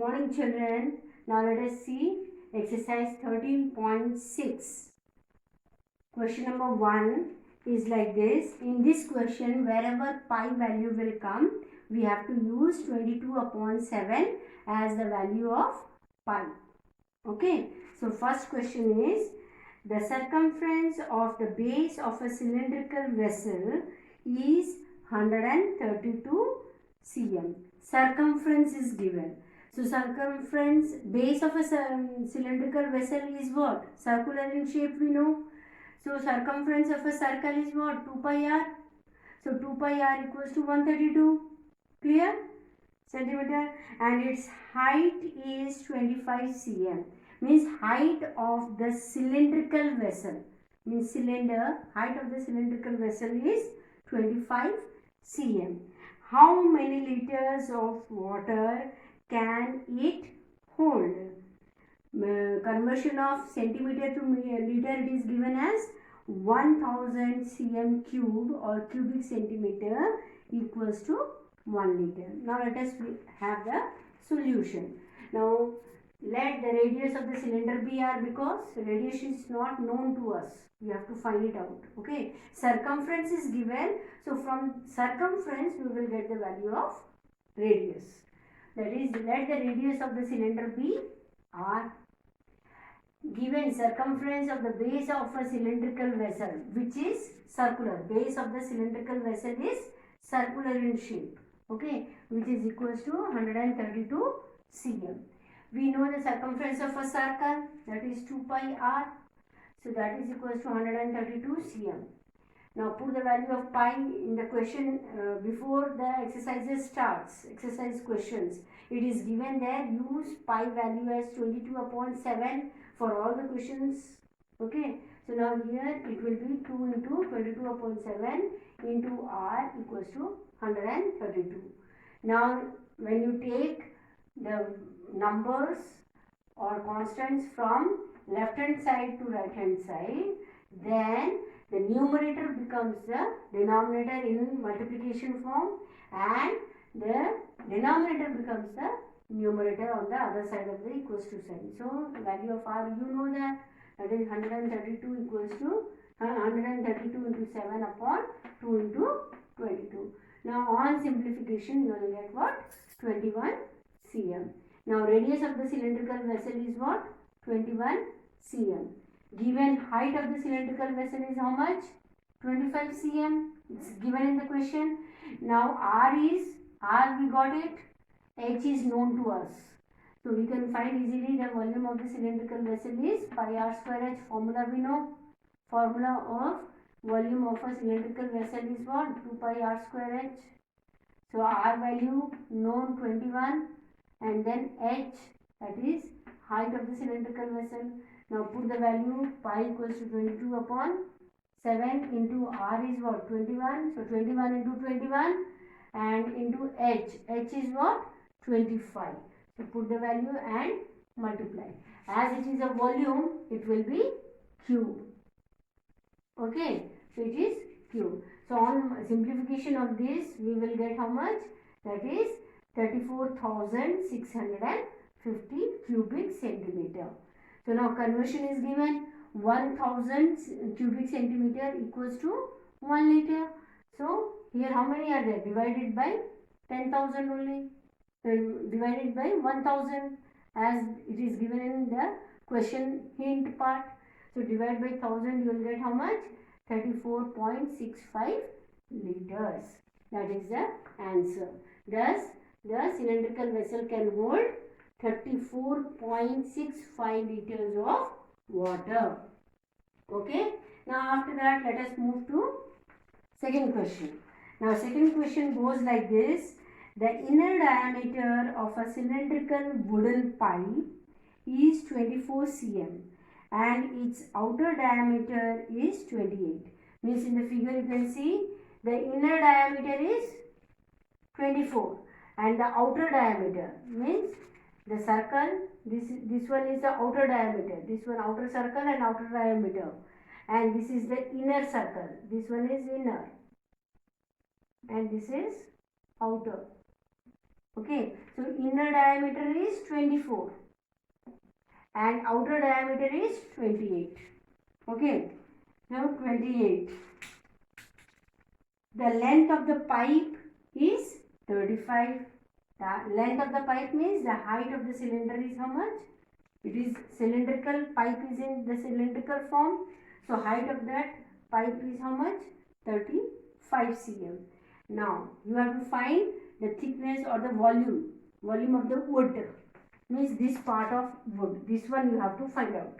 morning children. Now let us see exercise 13.6. Question number 1 is like this. In this question, wherever pi value will come, we have to use 22/7 as the value of pi. Okay. So first question is, the circumference of the base of a cylindrical vessel is 132 cm. Circumference is given. So circumference, base of a cylindrical vessel is what? Circular in shape, we know. So circumference of a circle is what? 2 pi r. So 2 pi r equals to 132. Clear? Centimeter. And its height is 25 cm. Means height of the cylindrical vessel. Means cylinder, height of the cylindrical vessel is 25 cm. How many liters of water can it hold? Conversion of centimeter to liter, it is given as 1000 cm cube or cubic centimeter equals to 1 liter. Now let us have the solution. Now let the radius of the cylinder be r, because radius is not known to us. We have to find it out. Okay. Circumference is given. So from circumference we will get the value of radius. That is, let the radius of the cylinder be r. Given circumference of the base of a cylindrical vessel, which is circular. Base of the cylindrical vessel is circular in shape. Okay. Which is equals to 132 cm. We know the circumference of a circle, that is 2 pi r. So that is equals to 132 cm. Now put the value of pi in the question before the exercises starts. Exercise questions. It is given there. Use pi value as 22/7 for all the questions. Okay. So now here it will be 2 into 22/7 into r equals to 132. Now when you take the numbers or constants from left hand side to right hand side, then the numerator becomes the denominator in multiplication form and the denominator becomes the numerator on the other side of the equals to sign. So the value of r, you know that is 132 equals to 132 into 7 upon 2 into 22. Now on simplification you will get what? 21 cm. Now radius of the cylindrical vessel is what? 21 cm. Given height of the cylindrical vessel is how much? 25 cm. It's given in the question. Now r we got it. H is known to us. So we can find easily the volume of the cylindrical vessel is pi r square h. Formula we know. Formula of volume of a cylindrical vessel is what? 2 pi r square h. So r value known 21. And then h, that is height of the cylindrical vessel. Now put the value pi equals to 22/7 into r is what? 21. So 21 into 21 and into h. H is what? 25. So put the value and multiply. As it is a volume, it will be cube. Okay. So it is cube. So on simplification of this, we will get how much? That is 34,650 cubic centimeter. So now conversion is given. 1000 cubic centimeter equals to 1 liter. So here how many are there? Divided by 10,000 only. Divided by 1000 as it is given in the question hint part. So divide by 1000, you will get how much? 34.65 liters. That is the answer. Thus the cylindrical vessel can hold 34.65 liters of water. Okay. Now after that, let us move to second question. Now second question goes like this. The inner diameter of a cylindrical wooden pipe is 24 cm and its outer diameter is 28. Means in the figure you can see the inner diameter is 24. And the outer diameter means the circle, this one is the outer diameter, this one outer circle and outer diameter, and this is the inner circle, this one is inner and this is outer. Okay, so inner diameter is 24 and outer diameter is 28. Okay, now 28. The length of the pipe is 35. The length of the pipe means the height of the cylinder is how much? It is cylindrical, pipe is in the cylindrical form. So height of that pipe is how much? 35 cm. Now you have to find the thickness or the volume of the wood. Means this part of wood. This one you have to find out.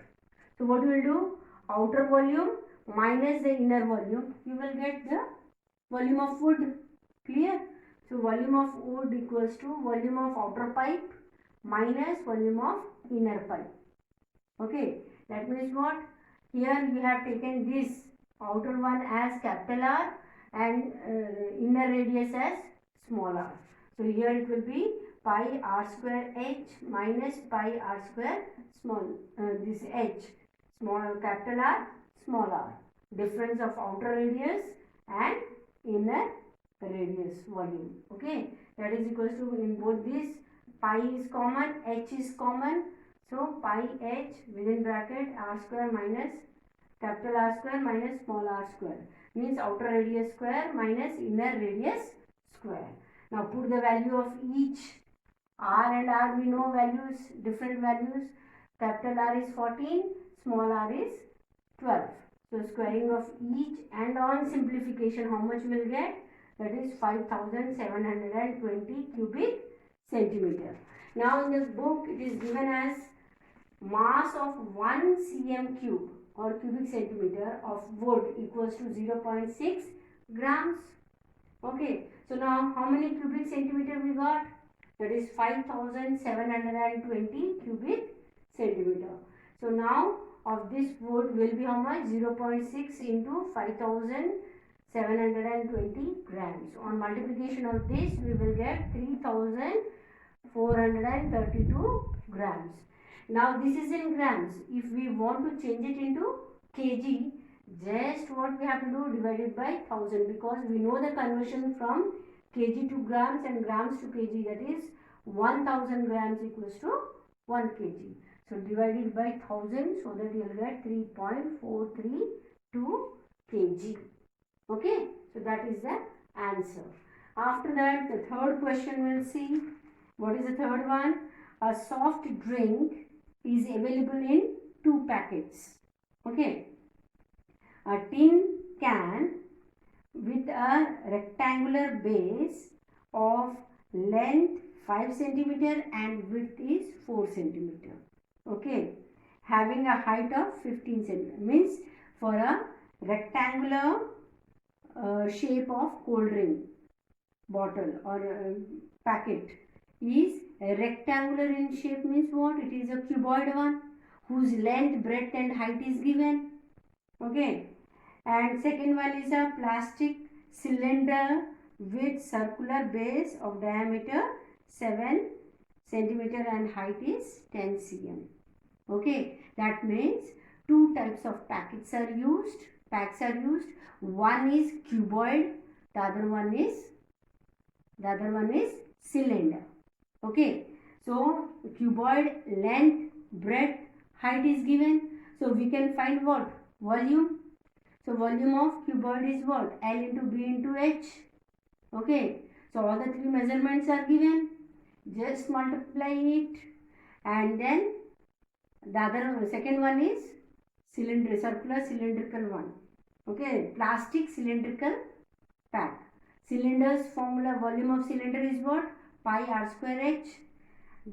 So what you will do? Outer volume minus the inner volume. You will get the volume of wood. Clear? So volume of wood equals to volume of outer pipe minus volume of inner pipe. Okay, that means what? Here you have taken this outer one as capital R and inner radius as small r. So here it will be pi r square h minus pi r square small this h, small capital R, small r. Difference of outer radius and inner radius volume. Okay, that is equals to, in both these pi is common, h is common. So pi h within bracket r square minus capital R square minus small r square means outer radius square minus inner radius square. Now put the value of each. R and R we know values, different values. Capital R is 14, small r is 12. So squaring of each and on simplification how much we will get? That is 5720 cubic centimeter. Now in this book it is given as mass of 1 cm cube or cubic centimeter of wood equals to 0.6 grams. Okay, so now how many cubic centimeter we got? That is 5720 cubic centimeter. So now of this wood will be how much? 0.6 into 5720 grams. On multiplication of this we will get 3432 grams. Now this is in grams. If we want to change it into kg, just what we have to do, divided by 1000, because we know the conversion from kg to grams and grams to kg, that is 1000 grams equals to 1 kg. So divided by 1000 so that you will get 3.432 kg. Okay, so that is the answer. After that, the third question we'll see. What is the third one? A soft drink is available in 2 packets. Okay, a tin can with a rectangular base of length 5 centimeter and width is 4 centimeter. Okay, having a height of 15 centimeter, means for a rectangular shape of cold drink bottle or packet is rectangular in shape, means what? It is a cuboid one whose length, breadth and height is given. Okay, and second one is a plastic cylinder with circular base of diameter 7 centimeter and height is 10 cm. Okay, that means 2 types of packs are used. One is cuboid, the other one is cylinder. Okay, so cuboid length, breadth, height is given. So we can find what? Volume. So volume of cuboid is what? L into B into H. Okay, so all the 3 measurements are given. Just multiply it, and then the second one is circular cylindrical one. Okay, plastic cylindrical pack. Cylinder's formula, volume of cylinder is what? Pi r square h.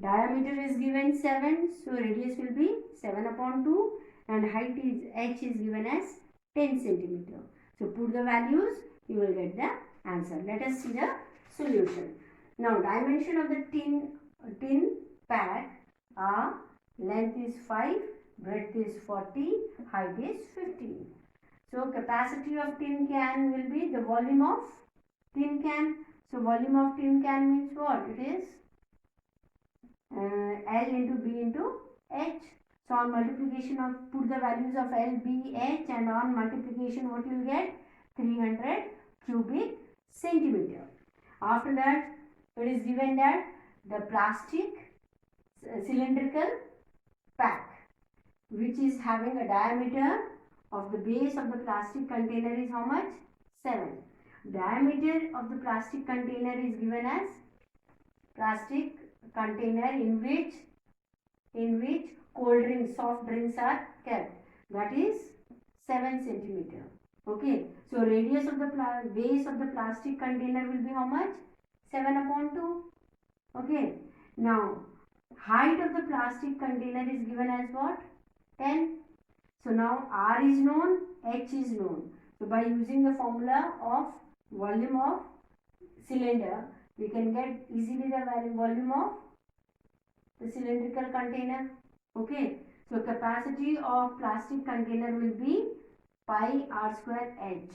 Diameter is given 7, so radius will be 7 upon 2 and height is h is given as 10 centimeter. So put the values, you will get the answer. Let us see the solution. Now dimension of the tin pack are length is 5, breadth is 40, height is 15. So capacity of tin can will be the volume of tin can. So volume of tin can means what? It is L into B into H. So on multiplication of, put the values of L, B, H, and on multiplication what you will get? 300 cubic centimeter. After that, it is given that the plastic cylindrical pack which is having a diameter of the base of the plastic container is how much? 7. Diameter of the plastic container is given as plastic container in which cold drinks, soft drinks are kept. That is 7 centimeter. Okay. So radius of the base of the plastic container will be how much? 7 upon 2. Okay. Now height of the plastic container is given as what? 10. So now R is known, H is known. So by using the formula of volume of cylinder, we can get easily the volume of the cylindrical container. Okay. So capacity of plastic container will be pi r square h,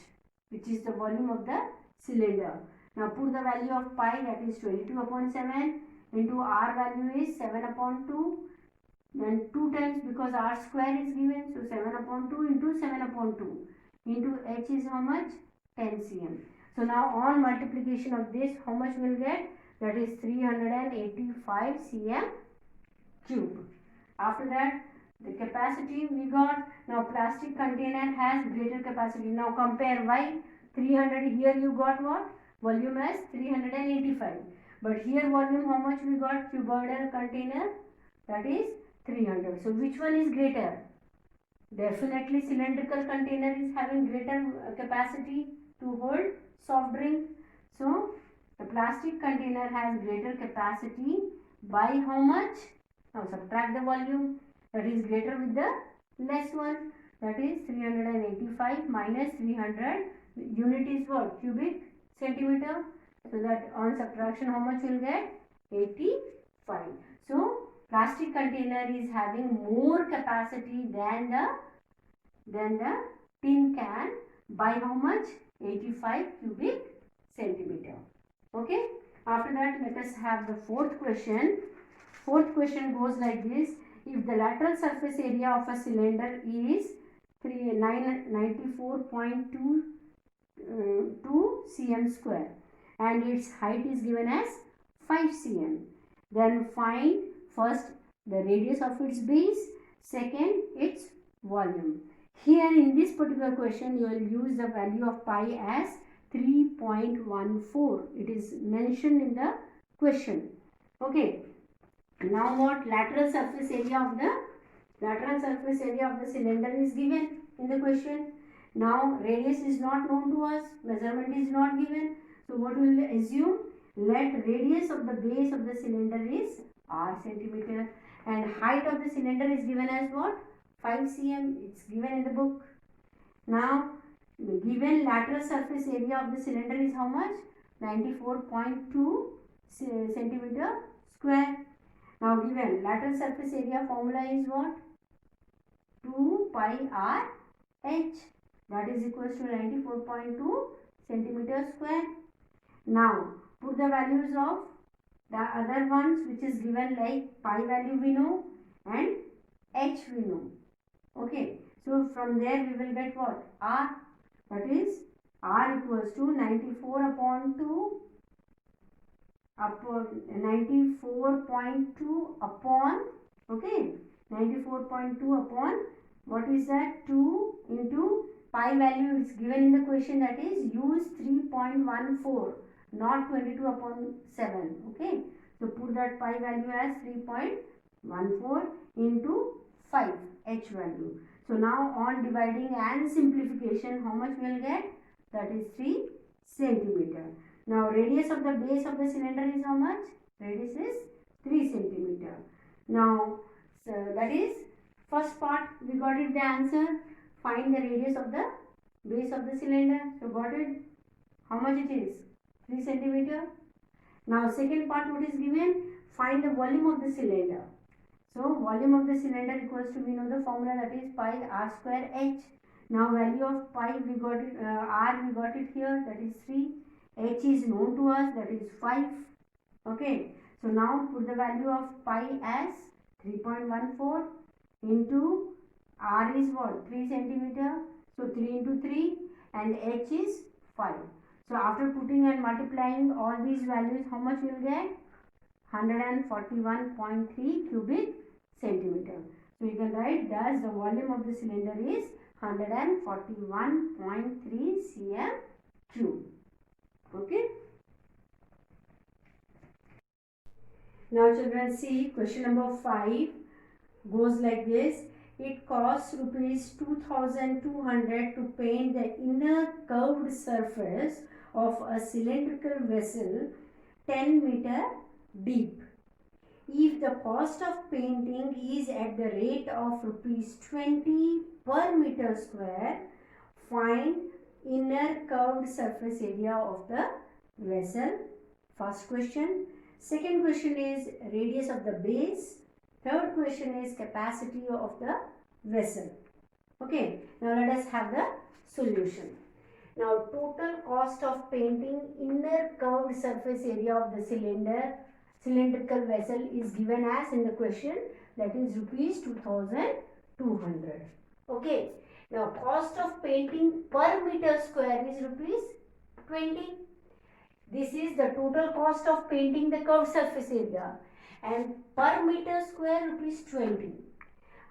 which is the volume of the cylinder. Now put the value of pi, that is 22 upon 7, into r value is 7 upon 2. Then 2 times, because r square is given, so 7 upon 2 into 7 upon 2 into h is how much? 10 cm. So now on multiplication of this, how much we will get? That is 385 cm cube. After that, the capacity we got. Now plastic container has greater capacity. Now compare why 300, here you got what? Volume as 385. But here volume how much we got? Cuboidal container, that is 300. So which one is greater? Definitely cylindrical container is having greater capacity to hold soft drink. So the plastic container has greater capacity by how much? Now subtract the volume, that is greater with the less one, that is 385 minus 300. Unit is what? Cubic centimeter. So that on subtraction how much you will get? 85. So plastic container is having more capacity than the tin can by how much? 85 cubic centimeter. Okay. After that, let us have the fourth question. Fourth question goes like this. If the lateral surface area of a cylinder is 94.2 cm square and its height is given as 5 cm, then find first the radius of its base, second its volume. Here in this particular question, you will use the value of pi as 3.14. It is mentioned in the question. Okay. Now what? Lateral surface area of the cylinder is given in the question. Now radius is not known to us, measurement is not given. So what we will assume? Let radius of the base of the cylinder is r centimeter and height of the cylinder is given as what? 5 cm. It's given in the book. Now the given lateral surface area of the cylinder is how much? 94.2 centimeter square. Now given lateral surface area formula is what? 2 pi r h, that is equals to 94.2 centimeter square. Now put the values of the other ones which is given, like pi value we know and h we know. Okay. So from there we will get what? R, that is R equals to 94 upon 2 upon 94.2 upon, okay, 94.2 upon what is that? 2 into pi value is given in the question, that is use 3.14, not 22 upon 7. Okay. So put that pi value as 3.14 into 5 h value. So now on dividing and simplification, how much we will get? That is 3 centimeter. Now radius of the base of the cylinder is how much? Radius is 3 centimeter. Now so that is first part, we got it the answer. Find the radius of the base of the cylinder. So got it? How much it is? 3 centimeter. Now second part, what is given? Find the volume of the cylinder. So volume of the cylinder equals to, we know the formula, that is pi r square h. Now value of pi we got it, r we got it here, that is 3. H is known to us, that is 5. Okay. So now put the value of pi as 3.14 into r is what? 3 centimeter. So 3 into 3 and h is 5. So after putting and multiplying all these values, how much we will get? 141.3 cubic centimeter. So you can write thus the volume of the cylinder is 141.3 cm cube. Okay. Now children, see question number 5 goes like this. It costs rupees 2200 to paint the inner curved surface of a cylindrical vessel 10 meter deep. If the cost of painting is at the rate of rupees 20 per meter square, find inner curved surface area of the vessel. First question. Second question is radius of the base. Third question is capacity of the vessel. Okay, now let us have the solution. Now total cost of painting inner curved surface area of the cylindrical vessel is given as in the question, that is rupees 2200. Okay, now cost of painting per meter square is rupees 20. This is the total cost of painting the curved surface area, and per meter square rupees 20.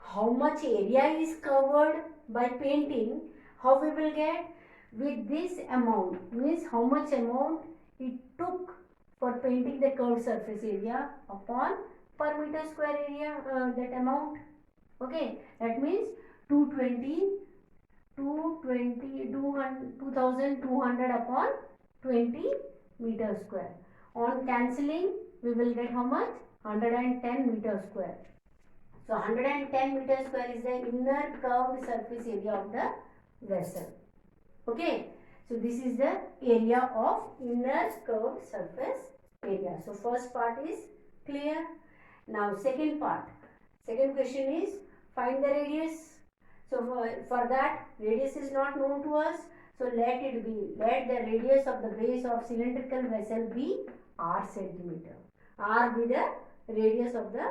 How much area is covered by painting? How we will get? With this amount, means how much amount it took for painting the curved surface area upon per meter square area, that amount. Okay, that means 2200 upon 20 meter square. On cancelling, we will get how much? 110 meter square. So 110 meter square is the inner curved surface area of the vessel. Okay, so this is the area of inner curved surface area. So first part is clear. Now second part. Second question is find the radius. So for that, radius is not known to us. So let the radius of the base of cylindrical vessel be r centimeter. R be the radius of the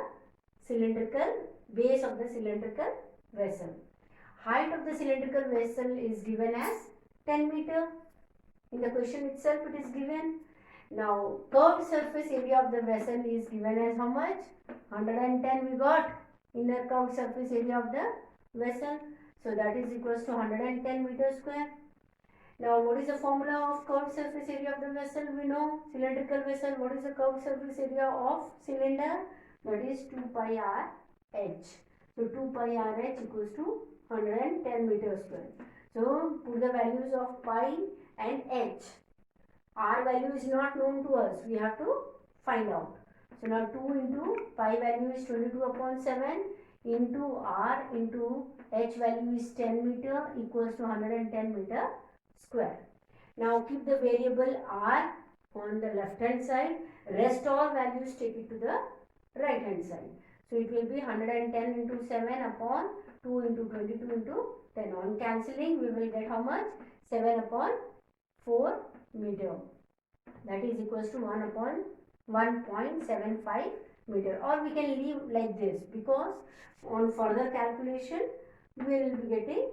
cylindrical base of the cylindrical vessel. Height of the cylindrical vessel is given as 10 meter. In the question itself it is given. Now curved surface area of the vessel is given as how much? 110 we got. Inner curved surface area of the vessel. So that is equals to 110 meter square. Now what is the formula of curved surface area of the vessel? We know cylindrical vessel. What is the curved surface area of cylinder? That is 2 pi r h. So 2 pi r h equals to 110 meter square. So put the values of pi and h. R value is not known to us. We have to find out. So now 2 into pi value is 22 upon 7 into r into h value is 10 meter equals to 110 meter square. Now keep the variable r on the left hand side. Rest all values take it to the right hand side. So it will be 110 into 7 upon 2 into 22 into 10. On cancelling we will get how much? 7 upon 4 meter. That is equals to 1 upon 1.75 meter. Or we can leave like this, because on further calculation we will be getting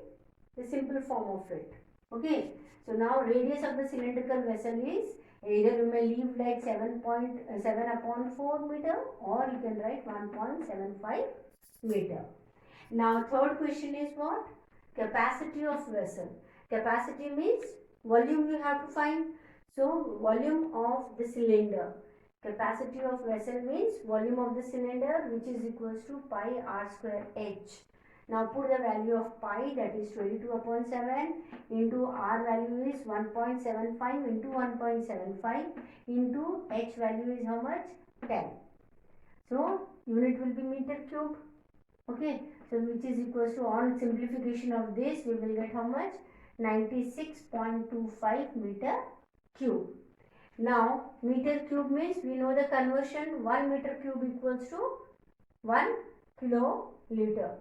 the simple form of it. Okay. So now radius of the cylindrical vessel is, either you may leave like 7 upon 4 meter, or you can write 1.75 meter. Now third question is what? Capacity of vessel. Capacity means volume you have to find. So volume of the cylinder. Capacity of vessel means volume of the cylinder, which is equals to pi r square h. Now put the value of pi, that is 22 upon 7 into r value is 1.75 into 1.75 into h value is how much? 10. So unit will be meter cube. Okay. So which is equals to, on simplification of this we will get how much? 96.25 meter cube. Now meter cube means we know the conversion. 1 meter cube equals to 1 kiloliter.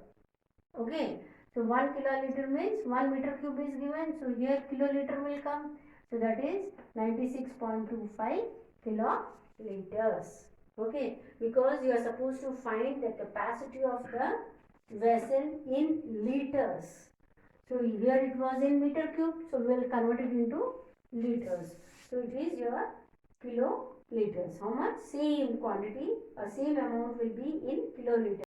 Okay. So 1 kiloliter means 1 meter cube is given. So here kiloliter will come. So that is 96.25 kiloliters. Okay. Because you are supposed to find the capacity of the vessel in liters. So here it was in meter cube. So we will convert it into liters. So it is your kiloliter. liters. How much? Same quantity, same amount will be in kiloliters.